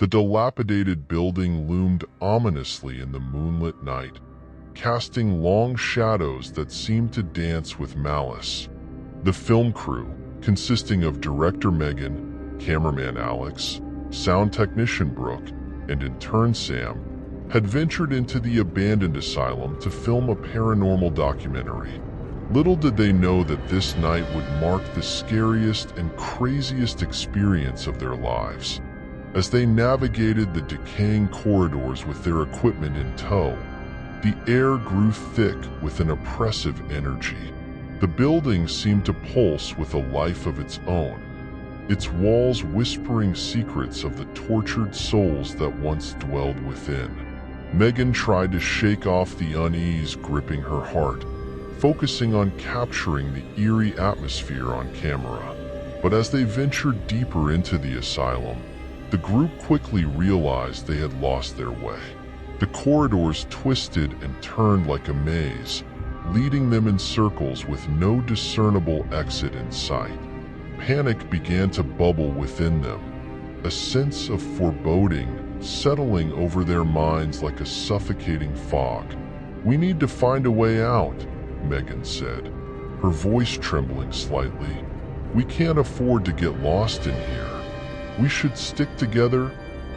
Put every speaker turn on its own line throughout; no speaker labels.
The dilapidated building loomed ominously in the moonlit night, casting long shadows that seemed to dance with malice. The film crew, consisting of director Megan, cameraman Alex, sound technician Brooke, and intern Sam, had ventured into the abandoned asylum to film a paranormal documentary. Little did they know that this night would mark the scariest and craziest experience of their lives. As they navigated the decaying corridors with their equipment in tow, the air grew thick with an oppressive energy. The building seemed to pulse with a life of its own, its walls whispering secrets of the tortured souls that once dwelled within. Megan tried to shake off the unease gripping her heart, focusing on capturing the eerie atmosphere on camera. But as they ventured deeper into the asylum, the group quickly realized they had lost their way. The corridors twisted and turned like a maze, leading them in circles with no discernible exit in sight. Panic began to bubble within them, a sense of foreboding settling over their minds like a suffocating fog. "We need to find a way out," Megan said, her voice trembling slightly. "We can't afford to get lost in here." "We should stick together,"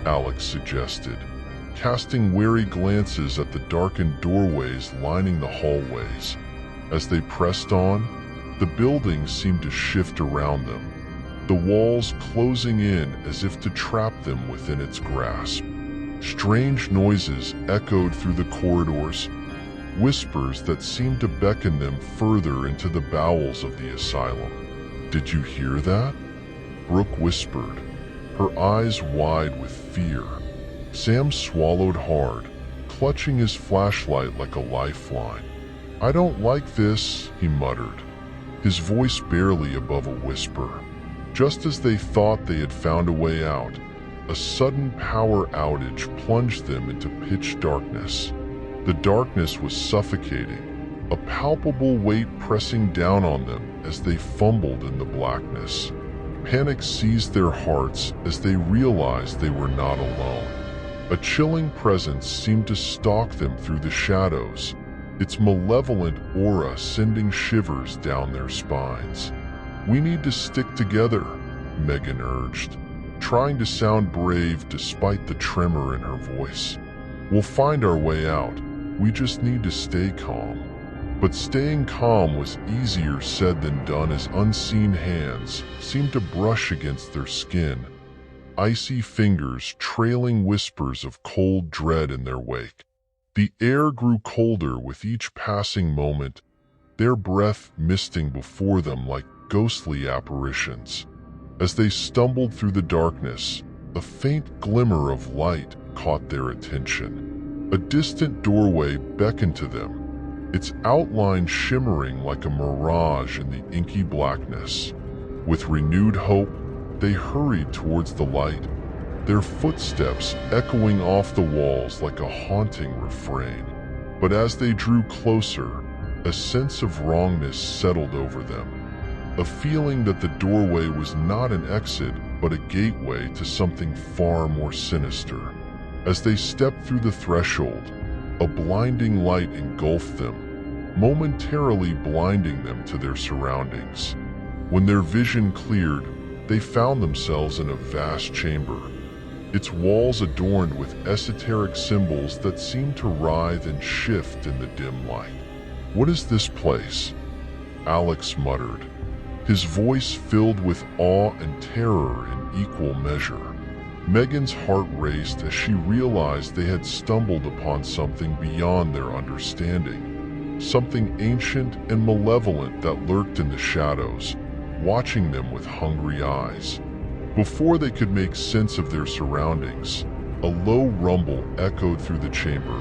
Alex suggested, casting wary glances at the darkened doorways lining the hallways. As they pressed on, the building seemed to shift around them, the walls closing in as if to trap them within its grasp. Strange noises echoed through the corridors, whispers that seemed to beckon them further into the bowels of the asylum. "Did you hear that?" Brooke whispered, her eyes wide with fear. Sam swallowed hard, clutching his flashlight like a lifeline. "I don't like this," he muttered, his voice barely above a whisper. Just as they thought they had found a way out, a sudden power outage plunged them into pitch darkness. The darkness was suffocating, a palpable weight pressing down on them as they fumbled in the blackness. Panic seized their hearts as they realized they were not alone. A chilling presence seemed to stalk them through the shadows, its malevolent aura sending shivers down their spines. "We need to stick together," Megan urged, trying to sound brave despite the tremor in her voice. "We'll find our way out. We just need to stay calm." But staying calm was easier said than done as unseen hands seemed to brush against their skin, icy fingers trailing whispers of cold dread in their wake. The air grew colder with each passing moment, their breath misting before them like ghostly apparitions. As they stumbled through the darkness, a faint glimmer of light caught their attention. A distant doorway beckoned to them, its outline shimmering like a mirage in the inky blackness. With renewed hope, they hurried towards the light, their footsteps echoing off the walls like a haunting refrain. But as they drew closer, a sense of wrongness settled over them, a feeling that the doorway was not an exit but a gateway to something far more sinister. As they stepped through the threshold, a blinding light engulfed them, momentarily blinding them to their surroundings. When their vision cleared, they found themselves in a vast chamber, its walls adorned with esoteric symbols that seemed to writhe and shift in the dim light. "What is this place?" Alex muttered, his voice filled with awe and terror in equal measure. Megan's heart raced as she realized they had stumbled upon something beyond their understanding, something ancient and malevolent that lurked in the shadows, watching them with hungry eyes. Before they could make sense of their surroundings, a low rumble echoed through the chamber,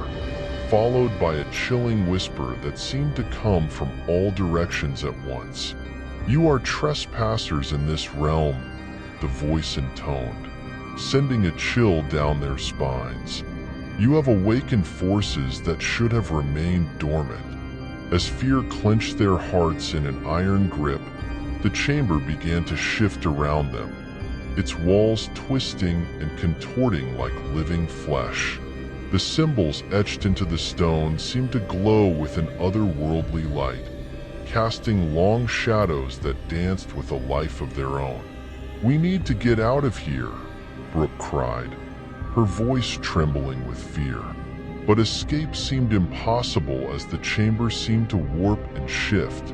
followed by a chilling whisper that seemed to come from all directions at once. "You are trespassers in this realm," the voice intoned, sending a chill down their spines. "You have awakened forces that should have remained dormant." As fear clenched their hearts in an iron grip, the chamber began to shift around them, its walls twisting and contorting like living flesh. The symbols etched into the stone seemed to glow with an otherworldly light, casting long shadows that danced with a life of their own. "We need to get out of here," Brooke cried, her voice trembling with fear. But escape seemed impossible as the chamber seemed to warp and shift,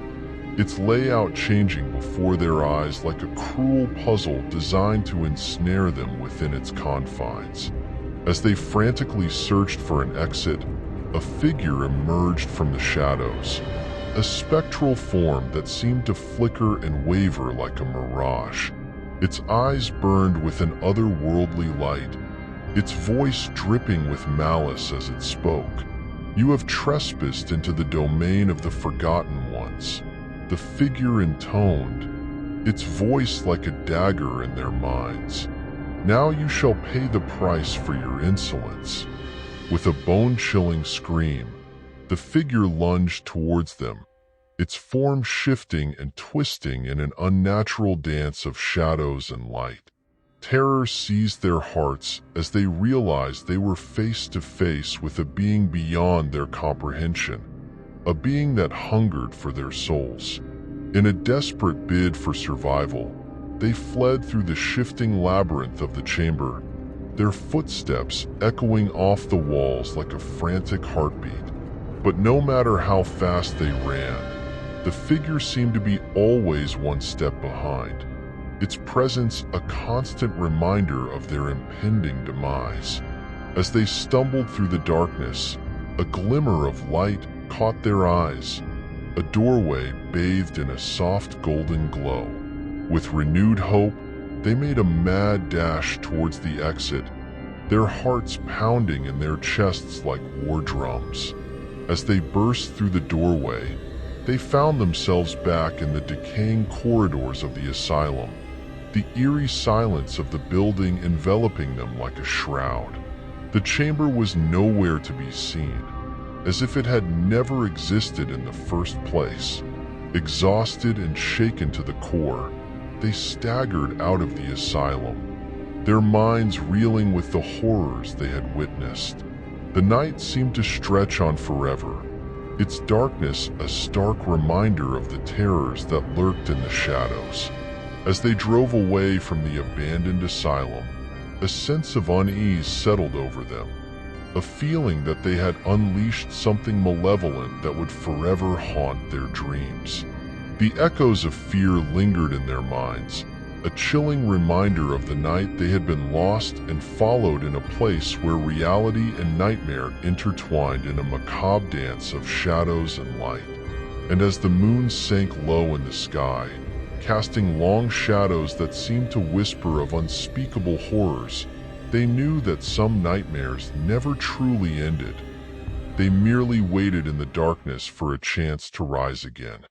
its layout changing before their eyes like a cruel puzzle designed to ensnare them within its confines. As they frantically searched for an exit, a figure emerged from the shadows, a spectral form that seemed to flicker and waver like a mirage. Its eyes burned with an otherworldly light, its voice dripping with malice as it spoke. "You have trespassed into the domain of the Forgotten Ones," the figure intoned, its voice like a dagger in their minds. "Now you shall pay the price for your insolence." With a bone-chilling scream, the figure lunged towards them, its form shifting and twisting in an unnatural dance of shadows and light. Terror seized their hearts as they realized they were face to face with a being beyond their comprehension, a being that hungered for their souls. In a desperate bid for survival, they fled through the shifting labyrinth of the chamber, their footsteps echoing off the walls like a frantic heartbeat. But no matter how fast they ran, the figure seemed to be always one step behind, its presence a constant reminder of their impending demise. As they stumbled through the darkness, a glimmer of light caught their eyes, a doorway bathed in a soft golden glow. With renewed hope, they made a mad dash towards the exit, their hearts pounding in their chests like war drums. As they burst through the doorway, they found themselves back in the decaying corridors of the asylum, the eerie silence of the building enveloping them like a shroud. The chamber was nowhere to be seen, as if it had never existed in the first place. Exhausted and shaken to the core, they staggered out of the asylum, their minds reeling with the horrors they had witnessed. The night seemed to stretch on forever, its darkness a stark reminder of the terrors that lurked in the shadows. As they drove away from the abandoned asylum, a sense of unease settled over them, a feeling that they had unleashed something malevolent that would forever haunt their dreams. The echoes of fear lingered in their minds, a chilling reminder of the night they had been lost and followed in a place where reality and nightmare intertwined in a macabre dance of shadows and light. And as the moon sank low in the sky, casting long shadows that seemed to whisper of unspeakable horrors, they knew that some nightmares never truly ended. They merely waited in the darkness for a chance to rise again.